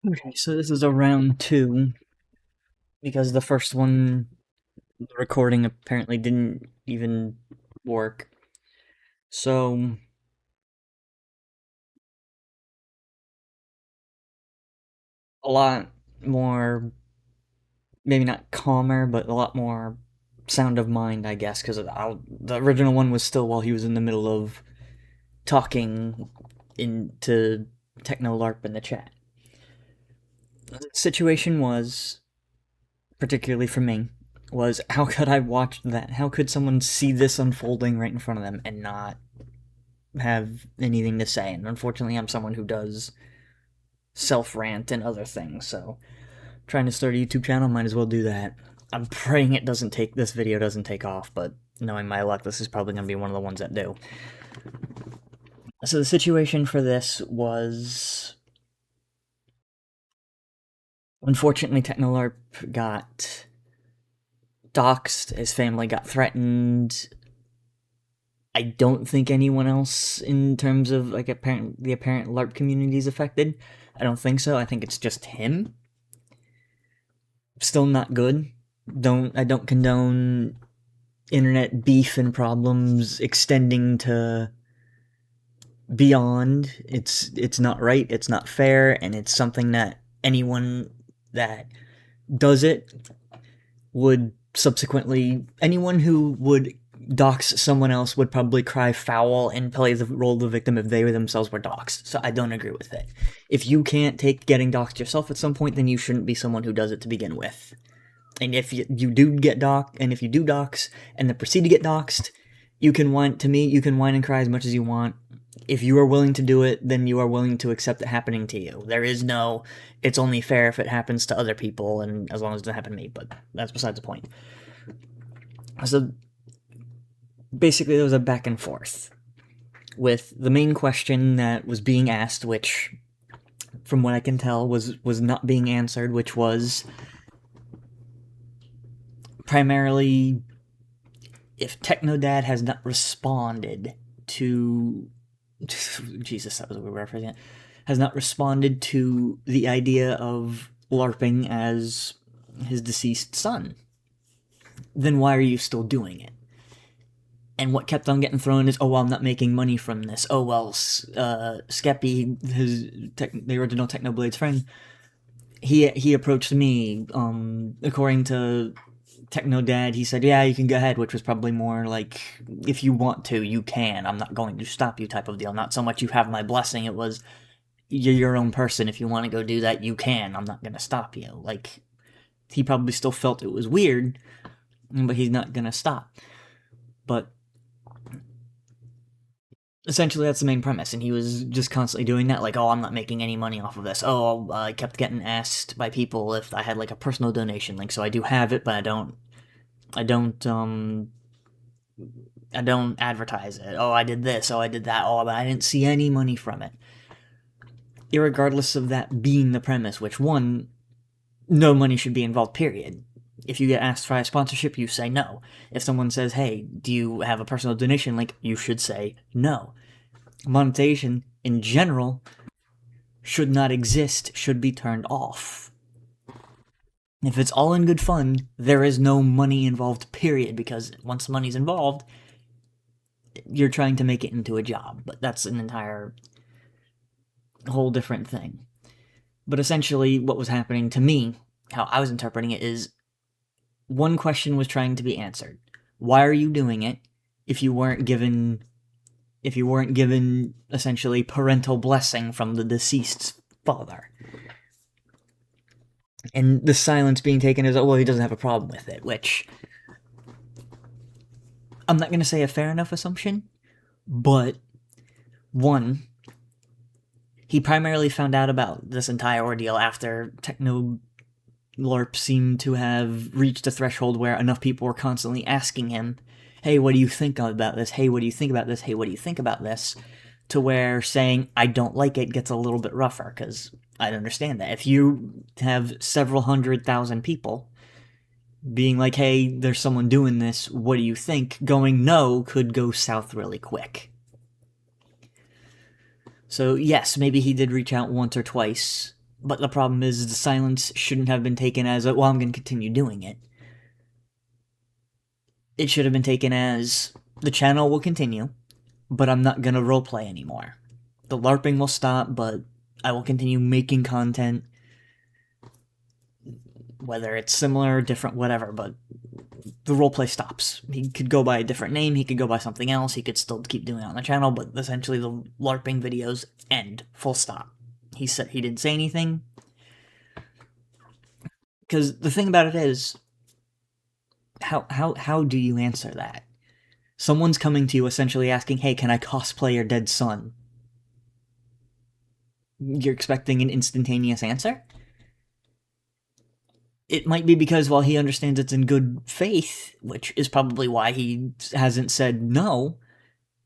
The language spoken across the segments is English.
Okay, so this is a round two, because the first one, the recording apparently didn't even work. So, a lot more, maybe not calmer, but a lot more sound of mind, I guess, because the original one was still while he was in the middle of talking into TechnoLarp in the chat. The situation was, particularly for me, was how could I watch that? How could someone see this unfolding right in front of them and not have anything to say? And unfortunately, I'm someone who does self rant and other things, so trying to start a YouTube channel, might as well do that. I'm praying this video doesn't take off, but knowing my luck, this is probably going to be one of the ones that do. So the situation for this was, unfortunately, TechnoLarp got doxxed, his family got threatened. I don't think anyone else in terms of like the apparent LARP community is affected. I don't think so. I think it's just him. Still not good. I don't condone internet beef and problems extending to beyond. It's not right, it's not fair, and it's something that anyone that does it would subsequently, anyone who would dox someone else would probably cry foul and play the role of the victim if they themselves were doxed. So I don't agree with it. If you can't take getting doxed yourself at some point, then you shouldn't be someone who does it to begin with. And if you do get doxed, and if you do dox and then proceed to get doxed, you can whine and cry as much as you want. If you are willing to do it, then you are willing to accept it happening to you. There is no, it's only fair if it happens to other people, and as long as it doesn't happen to me, but that's besides the point. So basically, there was a back and forth with the main question that was being asked, which, from what I can tell, was not being answered, which was primarily if TechnoDad has not responded to Jesus, that was a weird reference. Has not responded to the idea of LARPing as his deceased son, then why are you still doing it? And what kept on getting thrown is, oh, well, I'm not making money from this. Oh, well, Skeppy, the original Technoblade's friend, he approached me. According to TechnoDad, he said, yeah, you can go ahead, which was probably more like, if you want to, you can. I'm not going to stop you type of deal. Not so much you have my blessing. It was, you're your own person. If you want to go do that, you can. I'm not going to stop you. Like, he probably still felt it was weird, but he's not going to stop. But essentially, that's the main premise, and he was just constantly doing that, like, oh, I'm not making any money off of this. Oh, I kept getting asked by people if I had, like, a personal donation link, so I do have it, but I don't advertise it. Oh, I did this, oh, I did that, oh, but I didn't see any money from it. Irregardless of that being the premise, which, one, no money should be involved, period. If you get asked for a sponsorship, you say no. If someone says, hey, do you have a personal donation link, you should say no. Monetization, in general, should not exist, should be turned off. If it's all in good fun, there is no money involved, period, because once money's involved, you're trying to make it into a job, but that's an entire whole different thing. But essentially, what was happening to me, how I was interpreting it, is one question was trying to be answered. Why are you doing it if you weren't given essentially parental blessing from the deceased's father? And the silence being taken as, oh, well, he doesn't have a problem with it, which I'm not going to say a fair enough assumption, but one, he primarily found out about this entire ordeal after TechnoLarp seemed to have reached a threshold where enough people were constantly asking him, hey, what do you think about this? Hey, what do you think about this? Hey, what do you think about this? To where saying, I don't like it gets a little bit rougher, because I'd understand that. If you have several 100,000 people being like, hey, there's someone doing this, what do you think? Going no could go south really quick. So yes, maybe he did reach out once or twice But the problem is the silence shouldn't have been taken as, well, I'm going to continue doing it. It should have been taken as, the channel will continue, but I'm not going to roleplay anymore. The LARPing will stop, but I will continue making content, whether it's similar, different, whatever, but the roleplay stops. He could go by a different name, he could go by something else, he could still keep doing it on the channel, but essentially the LARPing videos end. Full stop. He said he didn't say anything. Because the thing about it is, how do you answer that? Someone's coming to you essentially asking, hey, can I cosplay your dead son? You're expecting an instantaneous answer? It might be because, while he understands it's in good faith, which is probably why he hasn't said no,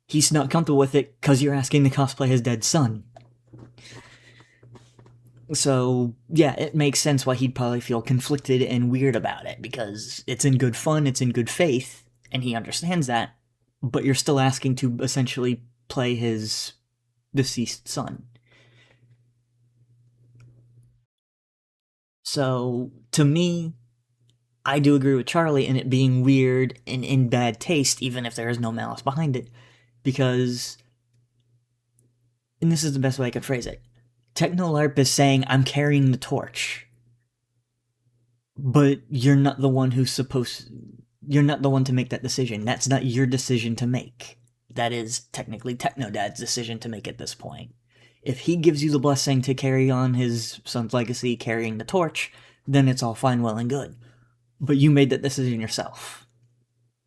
he's not comfortable with it because you're asking to cosplay his dead son. So, yeah, it makes sense why he'd probably feel conflicted and weird about it, because it's in good fun, it's in good faith, and he understands that, but you're still asking to essentially play his deceased son. So, to me, I do agree with Charlie in it being weird and in bad taste, even if there is no malice behind it, because, and this is the best way I could phrase it, TechnoLarp is saying, I'm carrying the torch, but you're not the one who's you're not the one to make that decision. That's not your decision to make. That is technically Technodad's decision to make at this point. If he gives you the blessing to carry on his son's legacy, carrying the torch, then it's all fine, well, and good. But you made that decision yourself.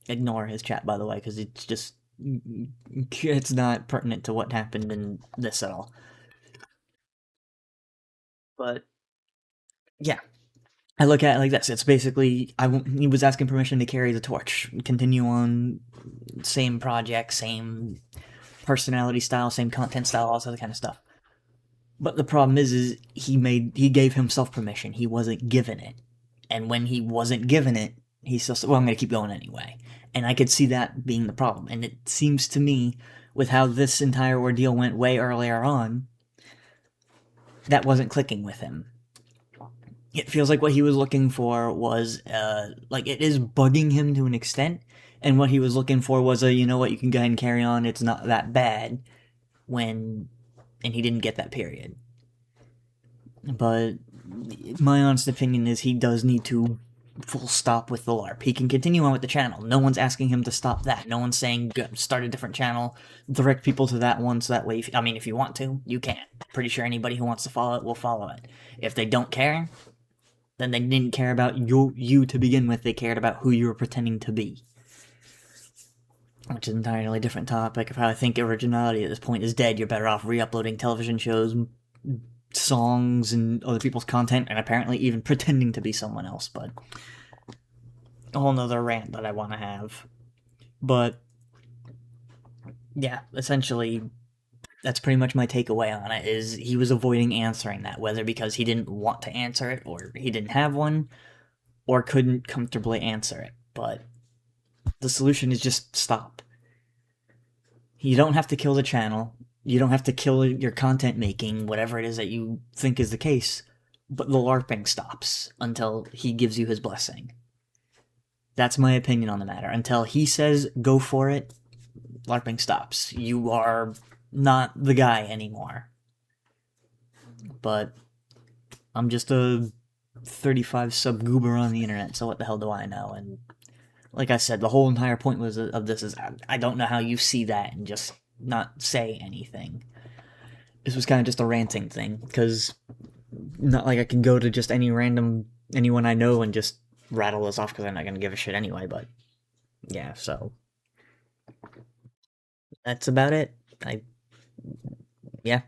Ignore his chat, by the way, because it's just, it's not pertinent to what happened in this at all. But, yeah. I look at it like this. It's basically, he was asking permission to carry the torch, continue on, same project, same personality style, same content style, all this other kind of stuff. But the problem is he gave himself permission. He wasn't given it. And when he wasn't given it, he still said, well, I'm going to keep going anyway. And I could see that being the problem. And it seems to me, with how this entire ordeal went way earlier on, that wasn't clicking with him. It feels like what he was looking for was, like, it is bugging him to an extent, and what he was looking for was you know what, you can go ahead and carry on, it's not that bad, and he didn't get that, period. But my honest opinion is he does need to full stop with the LARP. He can continue on with the channel. No one's asking him to stop that. No one's saying start a different channel, direct people to that one, so that way, if you want to, you can. Pretty sure anybody who wants to follow it will follow it. If they don't care, then they didn't care about you to begin with, they cared about who you were pretending to be. Which is an entirely different topic of how I think originality at this point is dead. You're better off re-uploading television shows, songs, and other people's content, and apparently even pretending to be someone else, but a whole nother rant that I want to have. But, yeah, essentially, that's pretty much my takeaway on it, is he was avoiding answering that, whether because he didn't want to answer it, or he didn't have one, or couldn't comfortably answer it. But the solution is just stop. You don't have to kill the channel, you don't have to kill your content making, whatever it is that you think is the case, but the LARPing stops until he gives you his blessing. That's my opinion on the matter. Until he says, go for it, LARPing stops. You are not the guy anymore. But I'm just a 35 sub goober on the internet, so what the hell do I know? And like I said, the whole entire point of this is I don't know how you see that and just not say anything. This was kind of just a ranting thing, because not like I can go to just anyone I know and just rattle this off, because I'm not going to give a shit anyway, but yeah, so that's about it. Yeah.